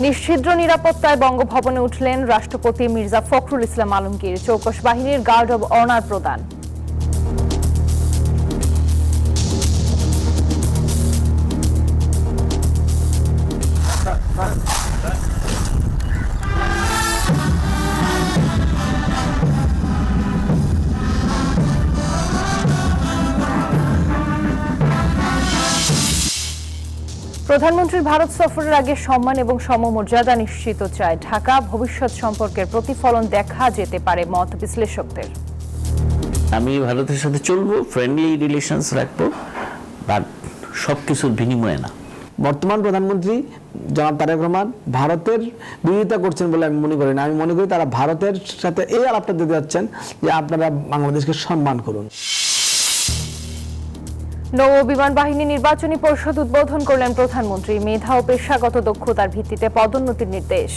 নিশ্ছিদ্র নিরাপত্তায় বঙ্গভবনে উঠলেন রাষ্ট্রপতি মির্জা ফখরুল ইসলাম আলমগীর। চৌকস বাহিনীর গার্ড অব অনার প্রদান। প্রধানমন্ত্রীর ভারত সফরের আগে সম্মান এবং সমমর্যাদা নিশ্চিত চায় ঢাকা। ভবিষ্যৎ সম্পর্কের প্রতিফলন দেখা যেতে পারে মত বিশ্লেষকদের। আমি ভারতের সাথে চলবো, ফ্রেন্ডলি রিলেশনস রাখবো, বাট সবকিছুর বিনিময়ে না। বর্তমান প্রধানমন্ত্রী জনাব তারেক রহমান ভারতের বিরোধিতা করছেন বলে আমি মনে করি না। আমি মনে করি তারা ভারতের সাথে এই আলাপটা দিতে যাচ্ছেন যে আপনারা বাংলাদেশকে সম্মান করুন। নৌ বিমান বাহিনী নির্বাচনী পরিষদ উদ্বোধন করলেন প্রধানমন্ত্রী। মেধা ও পেশাগত দক্ষতার ভিত্তিতে পদোন্নতির নির্দেশ।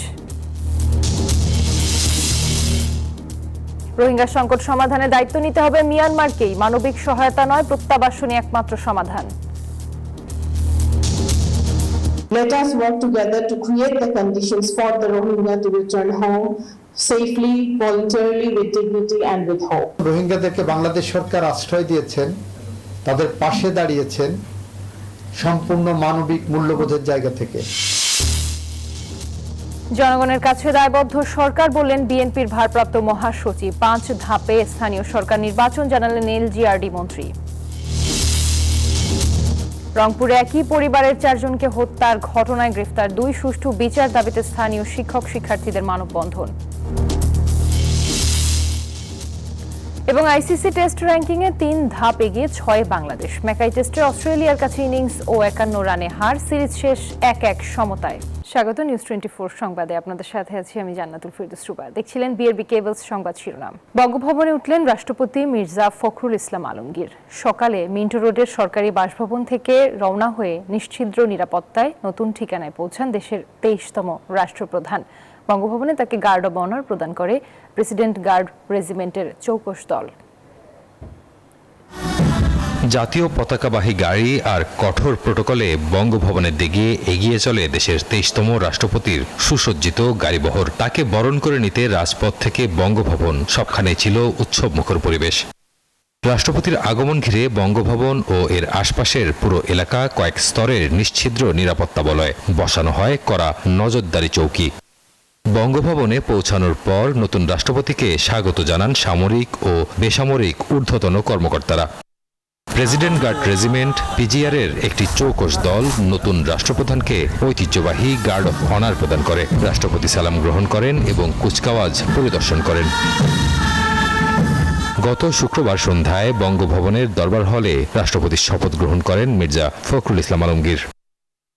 রোহিঙ্গা সংকট সমাধানে দায়িত্ব নিতে হবে মিয়ানমারকেই। মানবিক সহায়তা নয়, প্রত্যাবাসনই একমাত্র সমাধান। Let us work together to create the conditions for the Rohingya to return home safely, voluntarily, with dignity and with hope. রোহিঙ্গাদেরকে Bangladesh সরকার আশ্রয় দিয়েছেন, তাদের পাশে দাঁড়িয়েছেন সম্পূর্ণ মানবিক মূল্যবোধের জায়গা থেকে। জনগণের কাছে দায়বদ্ধ সরকার বললেন বিএনপির ভারপ্রাপ্ত মহাসচিব। 5 ধাপে স্থানীয় সরকার নির্বাচন জানালেন এলজিআরডি মন্ত্রী। রংপুরে একই পরিবারের 4 জনকে হত্যার ঘটনায় গ্রেফতার 2। সুষ্ঠু বিচার দাবিতে স্থানীয় শিক্ষক শিক্ষার্থীদের মানববন্ধন। এবং আইসিসি টেস্ট র্যাঙ্কিং এ 3 ধাপ এগিয়ে 6 বাংলাদেশ। ম্যাকাই টেস্টে অস্ট্রেলিয়ার কাছে ইনিংস ও 51 রানে হার। সিরিজ শেষ 1-1 সমতায়। স্বাগত নিউজ 24 সংবাদে, আপনাদের সাথে আছি আমি জান্নাতুল ফেরদৌস রুবা। দেখছিলেন বিআরবি কেবলস সংবাদ শিরোনাম। বঙ্গভবনে উঠলেন রাষ্ট্রপতি মির্জা ফখরুল ইসলাম আলমগীর। সকালে মিন্টো রোডের সরকারি বাসভবন থেকে রওনা হয়ে নিশ্ছিদ্র নিরাপত্তায় নতুন ঠিকানায় পৌঁছান দেশের 23তম রাষ্ট্রপ্রধান। বঙ্গভবনে তাকে গার্ড অব অনার প্রদান করে প্রেসিডেন্ট গার্ড রেজিমেন্টের চৌকস দল। জাতীয় পতাকাবাহী গাড়ি আর কঠোর প্রটোকলে বঙ্গভবনের দিকে এগিয়ে চলে দেশের 23তম রাষ্ট্রপতির সুসজ্জিত গাড়িবহর। তাকে বরণ করে নিতে রাজপথ থেকে বঙ্গভবন সবখানে ছিল উৎসব মুখর পরিবেশ। রাষ্ট্রপতির আগমন ঘিরে বঙ্গভবন ও এর আশপাশের পুরো এলাকা কয়েক স্তরের নিশ্ছিদ্র নিরাপত্তা বলয়ে বসানো হয় কড়া নজরদারি চৌকি। বঙ্গভবনে পৌঁছানোর পর নতুন রাষ্ট্রপতিকে স্বাগত জানান সামরিক ও বেসামরিক ঊর্ধ্বতন কর্মকর্তারা। প্রেসিডেন্ট গার্ড রেজিমেন্ট পিজিআর এর একটি চৌকস দল নতুন রাষ্ট্রপ্রধানকে ঐতিহ্যবাহী গার্ড অফ অনার প্রদান করে। রাষ্ট্রপতি সালাম গ্রহণ করেন এবং কুচকাওয়াজ পরিদর্শন করেন। গত শুক্রবার সন্ধ্যায় বঙ্গভবনের দরবার হলে রাষ্ট্রপতির শপথ গ্রহণ করেন মির্জা ফখরুল ইসলাম আলমগীর।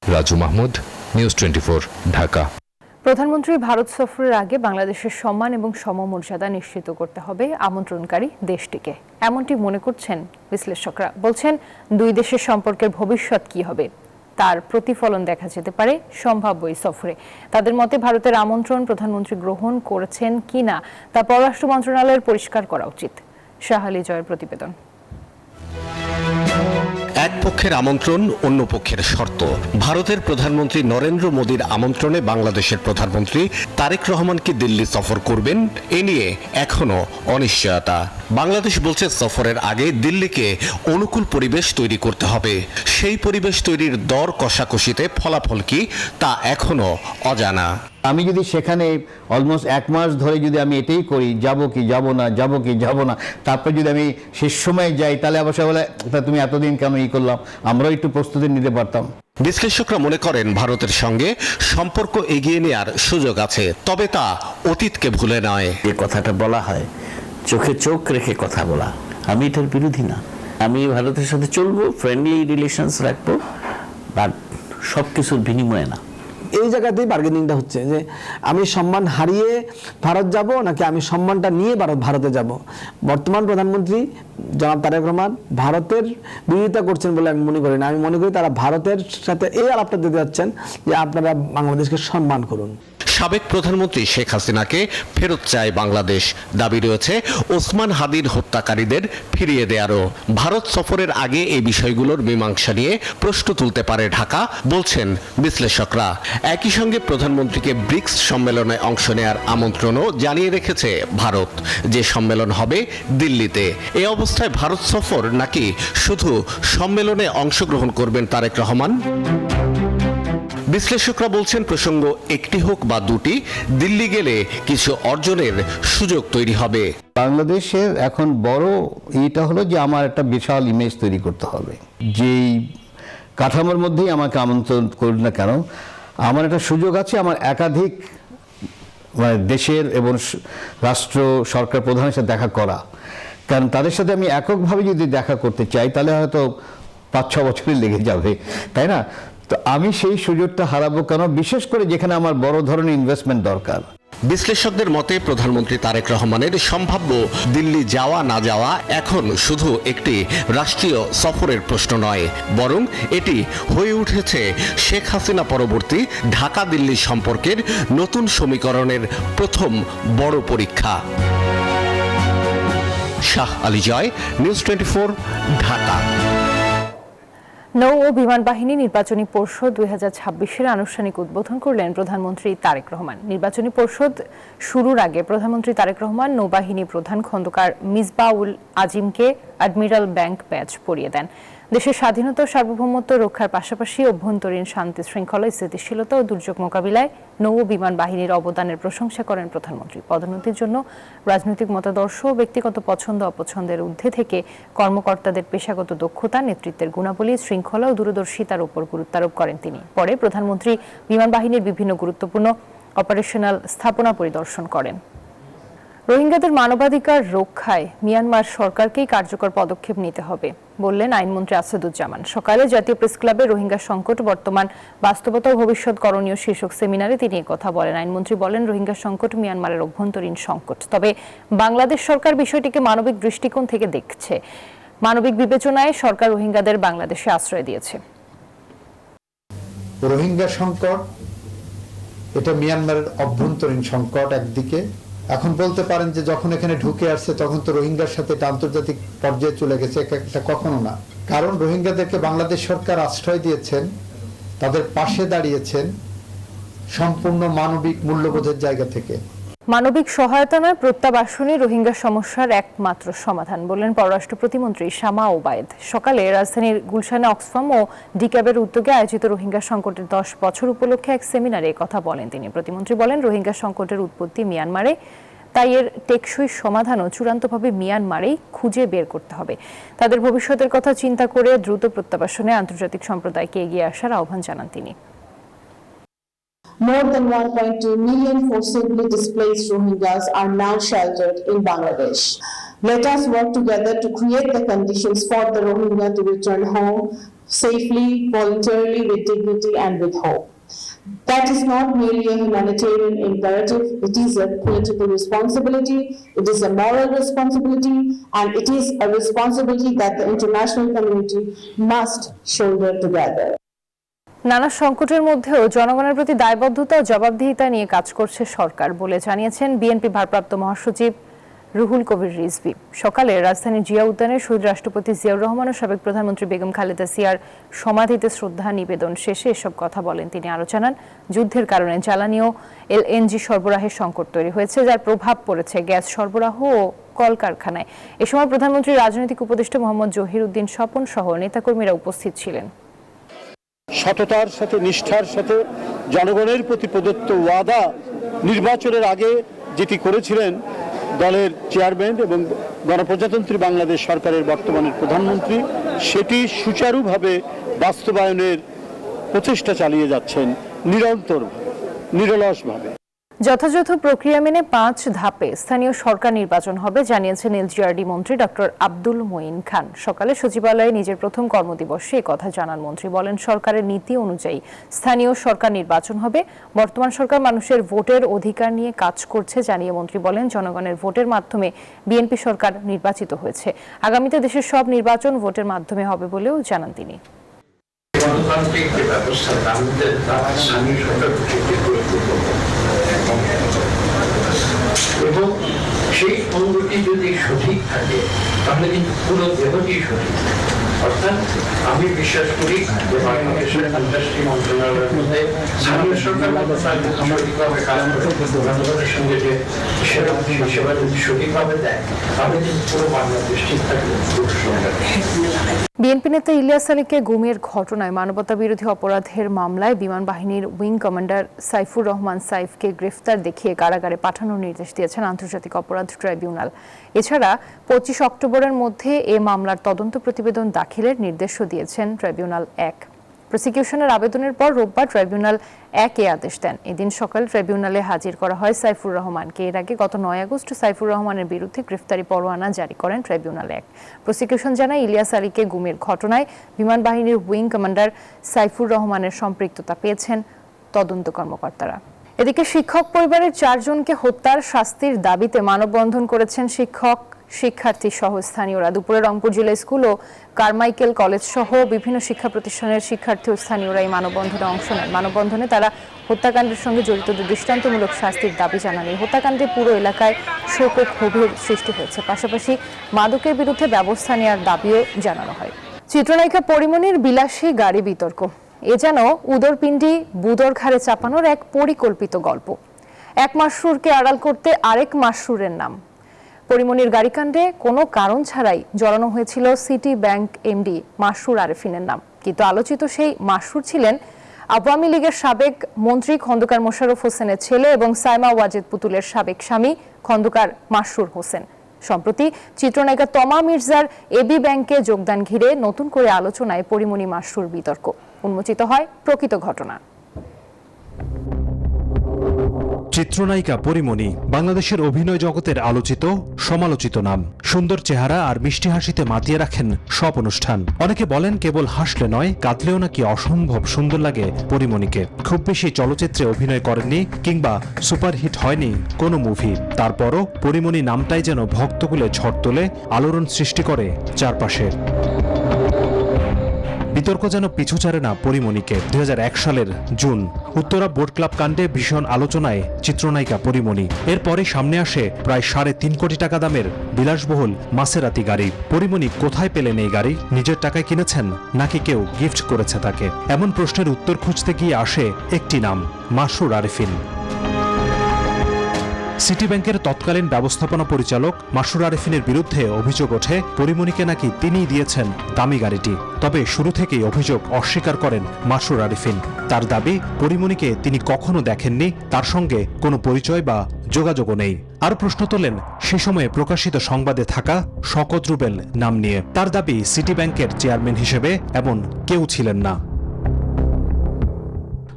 রাজু মাহমুদ, নিউজ 24, ঢাকা। প্রধানমন্ত্রী ভারত সফরের আগে বাংলাদেশের সম্মান এবং সমমর্যাদা নিশ্চিত করতে হবে আমন্ত্রণকারী দেশটিকে, এমনটি মনে করছেন বিশ্লেষকরা। বলছেন 2 দেশের সম্পর্কের ভবিষ্যৎ কি হবে তার প্রতিফলন দেখা যেতে পারে সম্ভাব্য এই সফরে। তাদের মতে ভারতের আমন্ত্রণ প্রধানমন্ত্রী গ্রহণ করেছেন কিনা তা পররাষ্ট্র মন্ত্রণালয়ের পরিষ্কার করা উচিত। শাহালি জয়ের প্রতিবেদন। এক পক্ষের আমন্ত্রণ, অন্য পক্ষের শর্ত। ভারতের প্রধানমন্ত্রী নরেন্দ্র মোদীর আমন্ত্রণে বাংলাদেশের প্রধানমন্ত্রী তারেক রহমানকে দিল্লি সফর করবেন এ নিয়ে এখনো অনিশ্চয়তা। বাংলাদেশ বলছে সফরের আগে দিল্লিকে অনুকূল পরিবেশ তৈরি করতে হবে। সেই পরিবেশ তৈরির দর কষাকষিতে ফলাফল কি তা এখনো অজানা। আমি যদি সেখানে অলমোস্ট 1 মাস ধরে যদি আমি এটাই করি, যাব কি যাব না, যাব কি যাব না, তারপর যদি আমি শেষ সময় যাই তাহলে অবশ্য বলে তুমি এতদিন কেন করলাম, আমরাও একটু প্রস্তুতি নিতে পারতাম। বিশ্লেষকরা মনে করেন ভারতের সঙ্গে সম্পর্ক এগিয়ে নেওয়ার সুযোগ আছে, তবে তা অতীতকে ভুলে নয়। যে কথাটা বলা হয় চোখে চোখ রেখে কথা বলা, আমি এটার বিরোধী না। আমি ভারতের সাথে চলবো, ফ্রেন্ডলি রিলেশনস রাখবো, বাট সবকিছুর বিনিময়ে না। এই জায়গাতেই বার্গেনিংটা হচ্ছে যে আমি সম্মান হারিয়ে ভারত যাব নাকি আমি সম্মানটা নিয়ে ভারতে যাব। বর্তমান প্রধানমন্ত্রী জনাব তারেক রহমান ভারতের বিরোধিতা করছেন বলে আমি মনে করি না। আমি মনে করি তারা ভারতের সাথে এই আলাপটা দিতে যাচ্ছেন যে আপনারা বাংলাদেশকে সম্মান করুন। সাবেক প্রধানমন্ত্রী শেখ হাসিনাকে ফেরত চায় বাংলাদেশ। দাবি রয়েছে ওসমান হাদির হত্যাকারীদের ফিরিয়ে দেয়ারও। ভারত সফরের আগে এই বিষয়গুলোর মীমাংসা নিয়ে প্রশ্ন তুলতে পারে ঢাকা, বলছেন বিশ্লেষকরা। একই সঙ্গে প্রধানমন্ত্রীকে ব্রিক্স সম্মেলনে অংশ নেয়ার আমন্ত্রণও জানিয়ে রেখেছে ভারত, যে সম্মেলন হবে দিল্লিতে। এই অবস্থায় ভারত সফর নাকি শুধু সম্মেলনে অংশগ্রহণ করবেন তারেক রহমান? বিশ্লেষকরা বলছেন প্রসঙ্গ একটি হোক বা দুটি, দিল্লি গেলে কিছু অর্জনের সুযোগ তৈরি হবে। বাংলাদেশের এখন বড় এটা হলো যে আমার একটা বিশাল ইমেজ তৈরি করতে হবে। যেই কাঠামোর মধ্যেই আমাকে আমন্ত্রণ করুন না কেন, আমার একটা সুযোগ আছে আমার একাধিক দেশের এবং রাষ্ট্র সরকার প্রধানের সাথে দেখা করা। কারণ তাদের সাথে আমি এককভাবে যদি দেখা করতে চাই তাহলে হয়তো 5-6 বছরই লেগে যাবে, তাই না? তো আমি সেই সুযোগটা হারাবো কেন, বিশেষ করে যেখানে আমার বড় ধরনের ইনভেস্টমেন্ট দরকার। বিশ্লেষকদের মতে প্রধানমন্ত্রী তারেক রহমানের সম্ভাব্য দিল্লি যাওয়া না যাওয়া এখন শুধু একটি রাষ্ট্রীয় সফরের প্রশ্ন নয়, বরং এটি হয়ে উঠেছে শেখ হাসিনা পরবর্তী ঢাকা দিল্লি সম্পর্কের নতুন সমীকরণের প্রথম বড় পরীক্ষা। শাহ আলী জয়, নিউজ 24, ঢাকা। নৌ ও বিমান বাহিনী নির্বাচনী পর্ষদ 2026-এর আনুষ্ঠানিক উদ্বোধন করলেন প্রধানমন্ত্রী তারেক রহমান। নির্বাচনী পর্ষদ শুরুর আগে প্রধানমন্ত্রী তারেক রহমান নৌবাহিনী প্রধান খন্দকার মিসবাউল আজিমকে অ্যাডমিরাল ব্যাংক ব্যাজ পরিয়ে দেন। দেশের স্বাধীনতা ও সার্বভৌমত্ব রক্ষার পাশাপাশি অভ্যন্তরীণ শান্তি শৃঙ্খলা, স্থিতিশীলতা ও দুর্যোগ মোকাবিলায় নৌ ও বিমান বাহিনীর অবদানের প্রশংসা করেন প্রধানমন্ত্রী। পদোন্নতির জন্য রাজনৈতিক মতাদর্শ ও ব্যক্তিগত পছন্দ অপছন্দের ঊর্ধ্বে থেকে কর্মকর্তাদের পেশাগত দক্ষতা, নেতৃত্বের গুণাবলী, শৃঙ্খলা ও দূরদর্শিতার উপর গুরুত্ব আরোপ করেন তিনি। পরে প্রধানমন্ত্রী বিমান বাহিনীর বিভিন্ন গুরুত্বপূর্ণ অপারেশনাল স্থাপনা পরিদর্শন করেন। রোহিঙ্গাদের মানবাধিকার রক্ষায় মিয়ানমার সরকারকেই কার্যকর পদক্ষেপ নিতে হবে বললেন আইনমন্ত্রী আসাদুজ্জামান। সকালে জাতীয় প্রেস ক্লাবে রোহিঙ্গা সংকট, বর্তমান বাস্তবতা ও ভবিষ্যৎ করণীয় শীর্ষক সেমিনারে তিনি কথা বলেন। আইনমন্ত্রী বলেন, রোহিঙ্গা সংকট মিয়ানমারের অভ্যন্তরীণ সংকট, তবে বাংলাদেশ সরকার বিষয়টিকে মানবিক দৃষ্টিকোণ থেকে দেখছে। মানবিক বিবেচনায় সরকার রোহিঙ্গাদের বাংলাদেশে আশ্রয় দিয়েছে। রোহিঙ্গা সংকট এটা মিয়ানমারের অভ্যন্তরীণ সংকট একদিকে। এখন বলতে পারেন যে যখন এখানে ঢুকে আসছে তখন তো রোহিঙ্গার সাথে এটা আন্তর্জাতিক পর্যায়ে চলে গেছে, এটা কখনো না। কারণ রোহিঙ্গাদেরকে বাংলাদেশ সরকার আশ্রয় দিয়েছেন, তাদের পাশে দাঁড়িয়েছেন সম্পূর্ণ মানবিক মূল্যবোধের জায়গা থেকে। মানবিক সহায়তা নয়, প্রত্যাবাসনই রোহিঙ্গা সমস্যার একমাত্র সমাধান বললেন পররাষ্ট্র প্রতিমন্ত্রী শামা ওবায়েদ। সকালে রাজধানীর গুলশানে অক্সফাম ও ডিক্যাবের উদ্যোগে আয়োজিত রোহিঙ্গা সংকটের 10 বছর উপলক্ষে এক সেমিনারে কথা বলেন তিনি। প্রতিমন্ত্রী বলেন, রোহিঙ্গা সংকটের উৎপত্তি মিয়ানমারে, তাই এর টেকসই সমাধানও চূড়ান্তভাবে মিয়ানমারেই খুঁজে বের করতে হবে। তাদের ভবিষ্যতের কথা চিন্তা করে দ্রুত প্রত্যাবাসনে আন্তর্জাতিক সম্প্রদায়কে এগিয়ে আসার আহ্বান জানান তিনি। More than 1.2 million forcibly displaced Rohingyas are now sheltered in Bangladesh. Let us work together to create the conditions for the Rohingya to return home safely, voluntarily, with dignity and with hope. That is not merely a humanitarian imperative, it is a political responsibility, it is a moral responsibility, and it is a responsibility that the international community must shoulder together. নানা সংকটের মধ্যেও জনগণের প্রতি দায়বদ্ধতা ও জবাবদিহিতা নিয়ে কাজ করছে সরকার বলে জানিয়েছেন বিএনপি ভারপ্রাপ্ত মহাসচিব রুহুল কবির রিজভী। সকালে রাজধানীর জিয়া উদ্যানে শহীদ রাষ্ট্রপতি জিয়াউর রহমান ও সাবেক প্রধানমন্ত্রী বেগম খালেদা জিয়ার সমাধিতে শ্রদ্ধা নিবেদন শেষে এসব কথা বলেন তিনি। আরও জানান, যুদ্ধের কারণে জ্বালানি ও এলএনজি সরবরাহের সংকট তৈরি হয়েছে, যার প্রভাব পড়েছে গ্যাস সরবরাহ ও কলকারখানায়। এ সময় প্রধানমন্ত্রীর রাজনৈতিক উপদেষ্টা মোহাম্মদ জহির উদ্দিন স্বপন সহ নেতাকর্মীরা উপস্থিত ছিলেন। সততার সাথে, নিষ্ঠার সাথে জনগণের প্রতি প্রদত্ত ওয়াদা নির্বাচনের আগে যেটি করেছিলেন দলের চেয়ারম্যান এবং গণপ্রজাতন্ত্রী বাংলাদেশ সরকারের বর্তমানের প্রধানমন্ত্রী, সেটি সুচারুভাবে বাস্তবায়নের প্রচেষ্টা চালিয়ে যাচ্ছেন নিরন্তরভাবে, নিরলসভাবে। যথাযথ প্রক্রিয়া মেনে 5 ধাপে স্থানীয় সরকার নির্বাচন হবে জানিয়েছেন এলজিআরডি মন্ত্রী ডক্টর আব্দুল মঈন খান। সকালে সচিবালয়ে নিজের প্রথম কর্মদিবসে কথা জানান মন্ত্রী। বলেন, সরকারের নীতি অনুযায়ী স্থানীয় সরকার নির্বাচন হবে। বর্তমান সরকার মানুষের ভোটের অধিকার নিয়ে কাজ করছে জানিয়ে মন্ত্রী বলেন, জনগণের ভোটের মাধ্যমে বিএনপি সরকার নির্বাচিত হয়েছে। আগামীতে দেশের সব নির্বাচন ভোটের মাধ্যমে হবে বলেও জানান তিনি। গণতান্ত্রিক যে ব্যবস্থা, এবং সেই অঙ্গটি যদি সঠিক থাকে তাহলে কিন্তু পুরো দেহটি সঠিক। অর্থাৎ আমি বিশ্বাস করি যে বাংলাদেশের ইন্ডাস্ট্রি মন্ত্রণালয়ের মধ্যে স্থানীয় সরকার সঠিকভাবে কাজ করে জনগণের সঙ্গে যে সেবা যদি সঠিকভাবে দেয় তাহলে কিন্তু পুরো বাংলাদেশ ঠিক থাকবে। বিএনপি নেতা ইলিয়াস আলীকে গুমের ঘটনায় মানবতা বিরোধী অপরাধের মামলায় বিমান বাহিনীর উইং কমান্ডার সাইফুর রহমান সাইফকে গ্রেফতার দেখিয়ে কারাগারে পাঠানোর নির্দেশ দিয়েছেন আন্তর্জাতিক অপরাধ ট্রাইব্যুনাল। এছাড়া 25 অক্টোবরের মধ্যে এ মামলার তদন্ত প্রতিবেদন দাখিলের নির্দেশও দিয়েছেন ট্রাইব্যুনাল 1। প্রসিকিউশনের আবেদনের পর রোববার ট্রাইব্যুনাল 1 এ আদেশ দেন। এদিন সকাল ট্রাইব্যুনালে হাজির করা হয় সাইফুর রহমানকে। এর আগে গত 9 আগস্ট সাইফুর রহমানের বিরুদ্ধে গ্রেফতারি পরোয়ানা জারি করেন ট্রাইব্যুনাল 1। প্রসিকিউশন জানায় ইলিয়াস আলীকে গুমের ঘটনায় বিমান বাহিনীর উইং কমান্ডার সাইফুর রহমানের সম্পৃক্ততা পেয়েছেন তদন্ত কর্মকর্তারা। এদিকে শিক্ষক পরিবারের 4 জনকে হত্যার শাস্তির দাবিতে মানববন্ধন করেছেন শিক্ষক, শিক্ষার্থী সহ স্থানীয়রা। দুপুরে রংপুর জেলা স্কুল ও কারমাইকেল কলেজ সহ বিভিন্ন শিক্ষা প্রতিষ্ঠানের শিক্ষার্থী ও স্থানীয়রা এই মানববন্ধনে অংশ নেন। মানববন্ধনে তারা হত্যাকাণ্ডের সঙ্গে জড়িতদের দৃষ্টান্তমূলক শাস্তির দাবি জানান। এই হত্যাকাণ্ডে পুরো এলাকায় শোক ও ক্ষোভের সৃষ্টি হয়েছে। পাশাপাশি মাদকের বিরুদ্ধে ব্যবস্থা নেওয়ার দাবিও জানানো হয়। চিত্রনায়িকা পরিমণির বিলাসী গাড়ি বিতর্ক। এ যেন উদরপিণ্ডি বুদর ঘাড়ে চাপানোর এক পরিকল্পিত গল্প। এক মাশরুরকে আড়াল করতে আরেক মাশরুরের নাম। পরিমণির গাড়িকাণ্ডে কোনো কারণ ছাড়াই জড়ানো হয়েছিল সিটি ব্যাংক এমডি মাশরুর আরেফিনের নাম। কিন্তু আলোচিত সেই মাশরুর ছিলেন আওয়ামী লীগের সাবেক মন্ত্রী খন্দকার মোশাররফ হোসেনের ছেলে এবং সাইমা ওয়াজেদ পুতুলের সাবেক স্বামী খন্দকার মাশরুর হোসেন। সম্প্রতি চিত্রনায়িকা তমা মির্জার এবি ব্যাংকে যোগদান ঘিরে নতুন করে আলোচনায় পরিমণি মাশরুর বিতর্ক। উন্মোচিত হয় প্রকৃত ঘটনা। চিত্রনায়িকা পরিমণি বাংলাদেশের অভিনয় জগতের আলোচিত সমালোচিত নাম। সুন্দর চেহারা আর মিষ্টি হাসিতে মাতিয়ে রাখেন সব অনুষ্ঠান। অনেকে বলেন কেবল হাসলে নয়, কাঁদলেও নাকি অসম্ভব সুন্দর লাগে পরিমণিকে। খুব বেশি চলচ্চিত্রে অভিনয় করেননি কিংবা সুপারহিট হয়নি কোনো মুভি। তারপরও পরিমণি নামটাই যেন ভক্তকুলে ঝড় তোলে, আলোড়ন সৃষ্টি করে চারপাশে। বিতর্ক যেন পিছু ছাড়ে না পরিমণিকে। 2001 সালের জুন উত্তরা বোট ক্লাব কাণ্ডে ভীষণ আলোচনায় চিত্রনায়িকা পরিমণি। এরপরে সামনে আসে প্রায় 3.5 কোটি টাকা দামের বিলাসবহুল মাসেরাতি গাড়ি। পরিমণি কোথায় পেলেন এই গাড়ি? নিজের টাকায় কিনেছেন নাকি কেউ গিফট করেছে তাকে? এমন প্রশ্নের উত্তর খুঁজতে গিয়ে আসে একটি নাম, মাশরুর আরেফিন। সিটি ব্যাংকের তৎকালীন ব্যবস্থাপনা পরিচালক মাশরুর আরেফিনের বিরুদ্ধে অভিযোগ ওঠে পরিমণিকে নাকি তিনিই দিয়েছেন দামি গাড়িটি। তবে শুরু থেকেই অভিযোগ অস্বীকার করেন মাশরুর আরেফিন। তার দাবি পরিমণিকে তিনি কখনো দেখেননি, তার সঙ্গে কোনো পরিচয় বা যোগাযোগও নেই। আর প্রশ্ন তোলেন সে সময়ে প্রকাশিত সংবাদে থাকা শওকত রুবেল নাম নিয়ে। তার দাবি সিটি ব্যাংকের চেয়ারম্যান হিসেবে এমন কেউ ছিলেন না।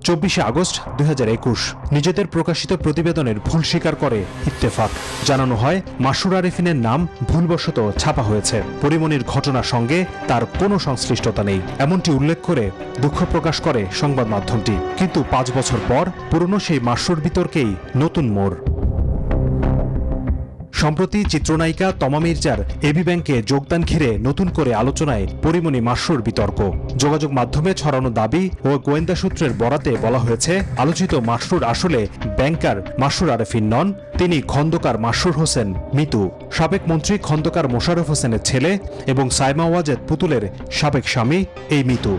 24 আগস্ট 2021 নিজেদের প্রকাশিত প্রতিবেদনের ভুল স্বীকার করে ইত্তেফাক। জানানো হয় মাশরুর আরেফিনের নাম ভুলবশত ছাপা হয়েছে। পরিমণির ঘটনার সঙ্গে তার কোনো সংশ্লিষ্টতা নেই এমনটি উল্লেখ করে দুঃখ প্রকাশ করে সংবাদ মাধ্যমটি। কিন্তু 5 বছর পর পুরনো সেই মাশরুর বিতর্কেই নতুন মোড়। সম্প্রতি চিত্রনায়িকা তমা মির্জার এবি ব্যাংকে যোগদান ঘিরে নতুন করে আলোচনায় পরিমণি মাশরুর বিতর্ক। যোগাযোগ মাধ্যমে ছড়ানো দাবি ও গোয়েন্দা সূত্রের বরাতে বলা হয়েছে আলোচিত মাশরুর আসলে ব্যাংকার মাশরুর আরেফিন নন, তিনি খন্দকার মাশরুর হোসেন মিতু, সাবেক মন্ত্রী খন্দকার মোশাররফ হোসেনের ছেলে এবং সাইমা ওয়াজেদ পুতুলের সাবেক স্বামী এই মিতু।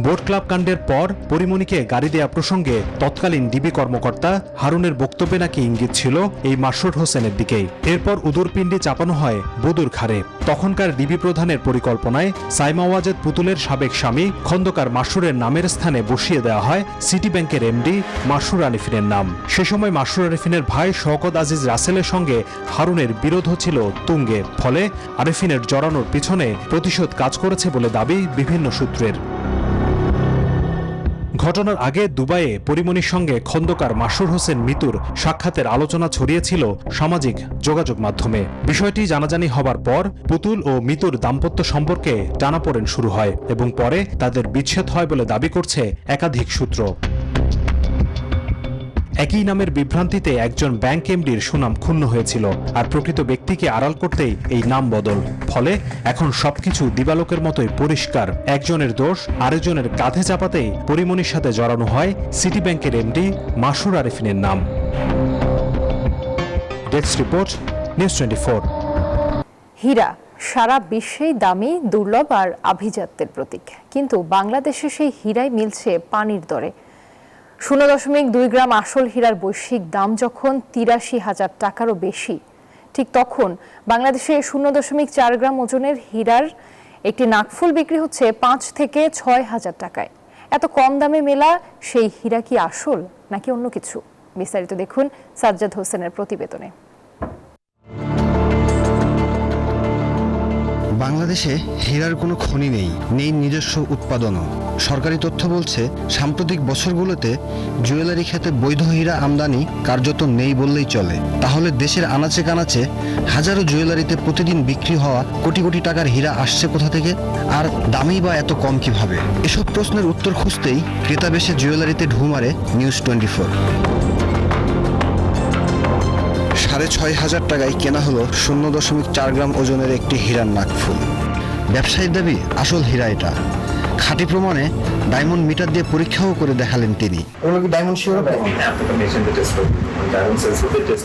বোট ক্লাব কাণ্ডের পর পরিমণিকে গাড়ি দেয়া প্রসঙ্গে তৎকালীন ডিবি কর্মকর্তা হারুনের বক্তব্যে নাকি ইঙ্গিত ছিল এই মাশরুর হোসেনের দিকেই। এরপর উদরপিণ্ডি চাপানো হয় বুদুর ঘাড়ে। তখনকার ডিবি প্রধানের পরিকল্পনায় সাইমা ওয়াজেদ পুতুলের সাবেক স্বামী খন্দকার মাশরুরের নামের স্থানে বসিয়ে দেওয়া হয় সিটি ব্যাংকের এমডি মাশরুর আরেফিনের নাম। সে সময় মাশরুর আরেফিনের ভাই শওকত আজিজ রাসেলের সঙ্গে হারুনের বিরোধ ছিল তুঙ্গে। ফলে আরেফিনের জড়ানোর পিছনে প্রতিশোধ কাজ করেছে বলে দাবি বিভিন্ন সূত্রের। ঘটনার আগে দুবাইয়ে পরিমণির সঙ্গে খন্দকার মাশরুর হোসেন মিতুর সাক্ষাতের আলোচনা ছড়িয়েছিল সামাজিক যোগাযোগ মাধ্যমে। বিষয়টি জানাজানি হবার পর পুতুল ও মিতুর দাম্পত্য সম্পর্কে টানাপোড়েন শুরু হয় এবং পরে তাদের বিচ্ছেদ হয় বলে দাবি করছে একাধিক সূত্র। একই নামের বিভ্রান্তিতে একজন ব্যাংক এমডির সুনাম ক্ষুণ্ণ হয়েছিল, আর প্রকৃত ব্যক্তিকে আড়াল করতেই এই নাম বদল। ফলে এখন সবকিছু দিবালোকের মতোই পরিষ্কার। একজনের দোষ আরেকজনের কাঁধে চাপাতেই পরিমণির সাথে জড়ানো হয় সিটি ব্যাংকের এমডি মাশরুর আরেফিনের নাম। Desk report, news 24। হীরা সারা বিশ্বেই দামি, দুর্লভ আর আভিজাত্যের প্রতীক, কিন্তু বাংলাদেশে সেই হীরাই মিলছে পানির দরে। 0.2 গ্রাম আসল হীরার বৈশ্বিক দাম যখন 83,000 টাকারও বেশি, ঠিক তখন বাংলাদেশে 0.4 গ্রাম ওজনের হীরার একটি নাকফুল বিক্রি হচ্ছে 5 থেকে 6,000 টাকায়। এত কম দামে মেলা সেই হীরা কি আসল নাকি অন্য কিছু? বিস্তারিত দেখুন সাজ্জাদ হোসেনের প্রতিবেদনে। বাংলাদেশে হীরার কোনো খনি নেই নিজস্ব উৎপাদনও। সরকারি তথ্য বলছে সাম্প্রতিক বছরগুলোতে জুয়েলারি খাতে বৈধ হীরা আমদানি কার্যত নেই বললেই চলে। তাহলে দেশের আনাচে কানাচে হাজারো জুয়েলারিতে প্রতিদিন বিক্রি হওয়া কোটি কোটি টাকার হীরা আসছে কোথা থেকে, আর দামই বা এত কম কিভাবে? এসব প্রশ্নের উত্তর খুঁজতেই ক্রেতা বেশে জুয়েলারিতে ঢু মারে নিউজ 24। 6,500 টাকায় কেনা হলো 0.4 গ্রাম ওজনের একটি হীরার নাকফুল। ব্যবসায়ীর দাবি আসল হীরা এটা। খাঁটি প্রমাণে ডায়মন্ড মিটার দিয়ে পরীক্ষাও করে দেখালেন তিনি। ওগুলো কি ডায়মন্ড শিওর?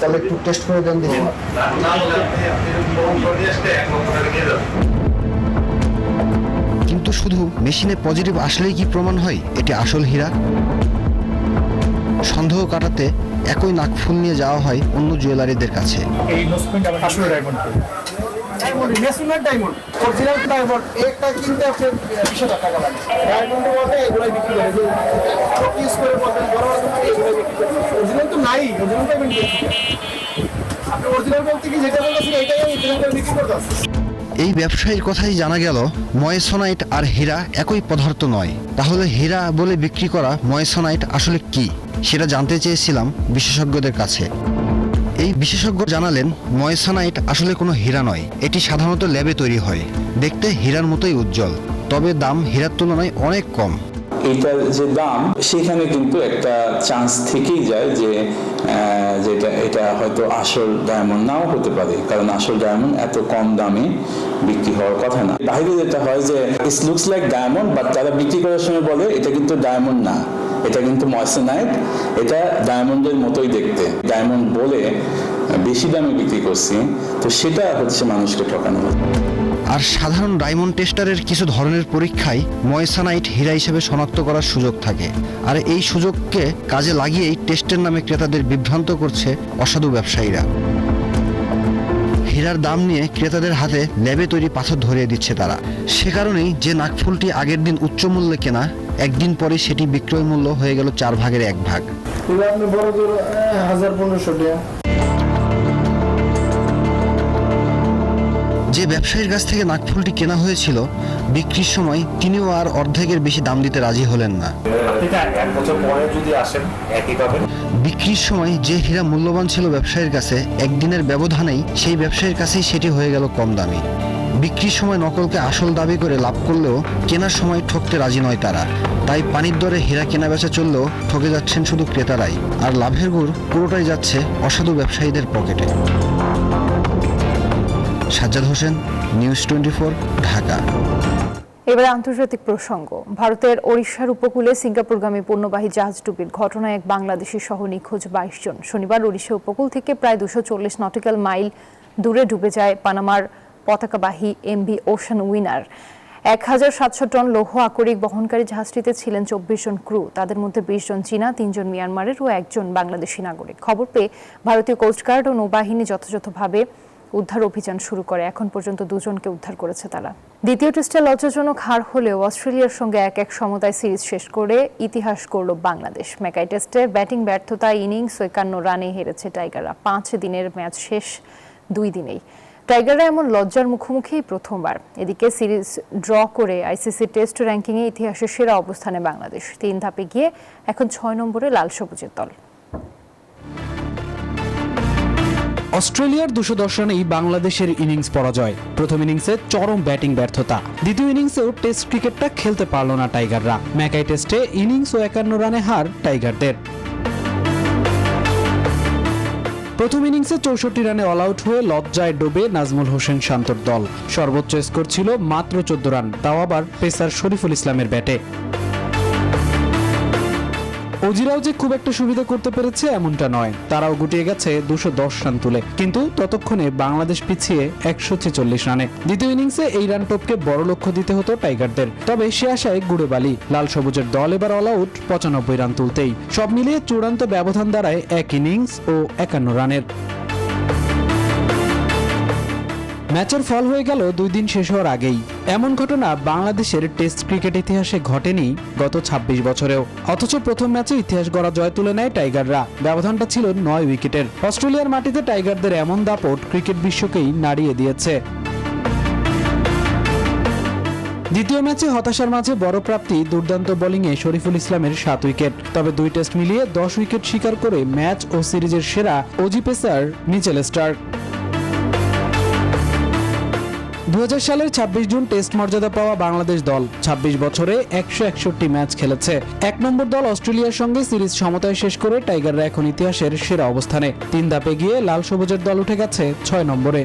তাহলে একটু টেস্ট করে দেন দেখুন। কিন্তু শুধু মেশিনে পজিটিভ আসলেই কি প্রমাণ হয় এটি আসল হীরা? সন্দেহ কাটাতে একই নাকফুল নিয়ে যাওয়া হয় অন্য জুয়েলারিদের কাছে। এই ইনভেস্টমেন্ট আবার আসলে diamond national diamond, original diamond একটা কিনতে আপনি 20,000 টাকা লাগে। ডায়মন্ডের মধ্যে এগুলাই বিক্রি করে, যে ইউজ করে বলবেন বড় বড় দোকানে এগুলাই বিক্রি করে। অরিজিনাল তো নাই, অরিজিনাল ডায়মন্ড আপনি অরিজিনাল বলতে কি যেটা বলতেছেন এটাই আমি অরিজিনাল করে বিক্রি করতেছি। এই ব্যবসায়ীর কথাই জানা গেল ময়েসোনাইট আর হীরা একই পদার্থ নয়। তাহলে হীরা বলে বিক্রি করা ময়েসোনাইট আসলে কি সেটা জানতে চেয়েছিলাম বিশেষজ্ঞদের কাছে। এই বিশেষজ্ঞ জানালেন ময়েসোনাইট আসলে কোনো হীরা নয়, এটি সাধারণত ল্যাবে তৈরি হয়। দেখতে হীরার মতোই উজ্জ্বল, তবে দাম হীরার তুলনায় অনেক কম। এটার যে দাম সেখানে কিন্তু একটা চান্স থেকেই যায় যে এটা হয়তো আসল ডায়মন্ড নাও হতে পারে, কারণ আসল ডায়মন্ড এত কম দামে বিক্রি হওয়ার কথা না। বাইরে যেটা হয় যে it looks like diamond, but তারা বিক্রি করার সময় বলে এটা কিন্তু ডায়মন্ড না, এটা কিন্তু ময়েসোনাইট, এটা ডায়মন্ডের মতোই দেখতে। ডায়মন্ড বলে বেশি দামে বিক্রি করছি, তো সেটা হচ্ছে মানুষকে ঠকানো। আর সাধারণ ডায়মন্ড টেস্টারের কিছু ধরনের পরীক্ষায় ময়েসোনাইট হীরা হিসেবে শনাক্ত করার সুযোগ থাকে, আর এই সুযোগকে কাজে লাগিয়েই টেস্টের নামে ক্রেতাদের বিভ্রান্ত করছে অসাধু ব্যবসায়ীরা। হীরার দাম নিয়ে ক্রেতাদের হাতে ল্যাবে তৈরি পাথর ধরিয়ে দিচ্ছে তারা। সে কারণেই যে নাকফুলটি আগের দিন উচ্চ মূল্যে কেনা, একদিন পরে সেটি বিক্রয় মূল্য হয়ে গেল 4 ভাগের 1 ভাগ। যে ব্যবসায়ীর কাছ থেকে নাকফুলটি কেনা হয়েছিল, বিক্রির সময় তিনিও আর অর্ধেকের বেশি দাম দিতে রাজি হলেন না। বিক্রির সময় যে হীরা মূল্যবান ছিল ব্যবসায়ীর কাছে, একদিনের ব্যবধানেই সেই ব্যবসায়ীর কাছেই সেটি হয়ে গেল কম দামি। বিক্রির সময় নকলকে আসল দাবি করে লাভ করলেও কেনার সময় ঠকতে রাজি নয় তারা। তাই পানির দরে হীরা কেনা বেচা চললেও ঠকে যাচ্ছেন শুধু ক্রেতারাই, আর লাভের গুড় পুরোটাই যাচ্ছে অসাধু ব্যবসায়ীদের পকেটে। সাজ্জাদ হোসেন, নিউজ 24, ঢাকা। এবার আন্তর্জাতিক প্রসঙ্গ। ভারতের ওড়িশার উপকূলে সিঙ্গাপুরগামী পণ্যবাহী জাহাজ ডুবির ঘটনায় এক বাংলাদেশি সহ নিখোঁজ 22 জন। শনিবার ওড়িশা উপকূল থেকে প্রায় 240 নটিক্যাল মাইল দূরে ডুবে যায় পানামার পতাকাবাহী এমভি ওশান উইনার। 1,700 টন লৌহ আকরিক বহনকারী জাহাজটিতে ছিলেন 24 জন ক্রু। তাদের মধ্যে 20 জন চীনা, 3 জন মিয়ানমারের ও 1 জন বাংলাদেশি নাগরিক। খবর পেয়ে ভারতীয় কোস্টগার্ড ও নৌবাহিনী যথাযথভাবে উদ্ধার অভিযান শুরু করে। এখন পর্যন্ত 2 জনকে উদ্ধার করেছে তারা। দ্বিতীয় টেস্টে লজ্জাজনক হার হলেও অস্ট্রেলিয়ার সঙ্গে 1-1 সমতায় সিরিজ শেষ করে ইতিহাস গড়ল বাংলাদেশ। ম্যাকাই টেস্টে ব্যাটিং ব্যর্থতায় ইনিংস 51 রানে হেরেছে টাইগাররা। 5 দিনের ম্যাচ শেষ 2 দিনেই। টাইগাররা এমন লজ্জার মুখোমুখি প্রথমবার। এদিকে সিরিজ ড্র করে আইসিসি টেস্ট র্যাঙ্কিংয়ে ইতিহাসের সেরা অবস্থানে বাংলাদেশ। 3 ধাপে গিয়ে এখন 6 নম্বরে লাল সবুজের দল। অস্ট্রেলিয়ার 210 রানেই বাংলাদেশের ইনিংস পরাজয়। প্রথম ইনিংসে চরম ব্যাটিং ব্যর্থতা, দ্বিতীয় ইনিংসেও টেস্ট ক্রিকেটটা খেলতে পারল না টাইগাররা। ম্যাকাই টেস্টে ইনিংস ও 51 রানে হার টাইগারদের। প্রথম ইনিংসে 64 রানে অল আউট হয়ে লজ্জায় ডোবে নাজমুল হোসেন শান্তর দল। সর্বোচ্চ স্কোর ছিল মাত্র 14 রান, তাও আবার পেসার শরীফুল ইসলামের ব্যাটে। অজিরাও যে খুব একটা সুবিধা করতে পেরেছে এমনটা নয়, তারাও গুটিয়ে গেছে 210 রান তুলে, কিন্তু ততক্ষণে বাংলাদেশ পিছিয়ে 146 রানে। দ্বিতীয় ইনিংসে এই রান টপকে বড় লক্ষ্য দিতে হতো টাইগারদের, তবে সে আশায় গুড়ে বালি। লাল সবুজের দল এবার অল আউট 95 রান তুলতেই। সব মিলিয়ে চূড়ান্ত ব্যবধান দাঁড়ায় 1 ইনিংস ও 51 রানের। ম্যাচের ফল হয়ে গেল 2 দিন শেষ হওয়ার আগেই। এমন ঘটনা বাংলাদেশের টেস্ট ক্রিকেট ইতিহাসে ঘটেনি গত 26 বছরেও। অথচ প্রথম ম্যাচে ইতিহাস গড়া জয় তুলে নেয় টাইগাররা। ব্যবধানটা ছিল 9 উইকেটের। অস্ট্রেলিয়ার মাটিতে টাইগারদের এমন দাপট ক্রিকেট বিশ্বকেই নাড়িয়ে দিয়েছে। দ্বিতীয় ম্যাচে হতাশার মাঝে বড় প্রাপ্তি দুর্দান্ত বোলিংয়ে শরীফুল ইসলামের 7 উইকেট। তবে 2 টেস্ট মিলিয়ে 10 উইকেট শিকার করে ম্যাচ ও সিরিজের সেরা অজি পেসার মিচেল স্টার্ক। 2000 সালের 26 জুন টেস্ট মর্যাদা পাওয়া বাংলাদেশ দল 26 বছরে 161 ম্যাচ খেলেছে। 1 নম্বর দল অস্ট্রেলিয়ার সঙ্গে সিরিজ সমতায় শেষ করে টাইগাররা এখন ইতিহাসের সেরা অবস্থানে। 3 ধাপে গিয়ে লাল সবুজের দল উঠে গেছে 6 নম্বরে।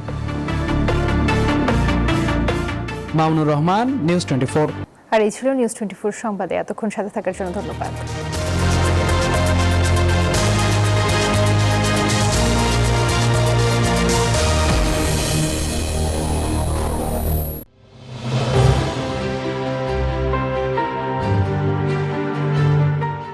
মামুনুর রহমান, নিউজ 24। আর এই ছিল নিউজ 24 সংবাদে। এতক্ষণ সাথে থাকার জন্য ধন্যবাদ।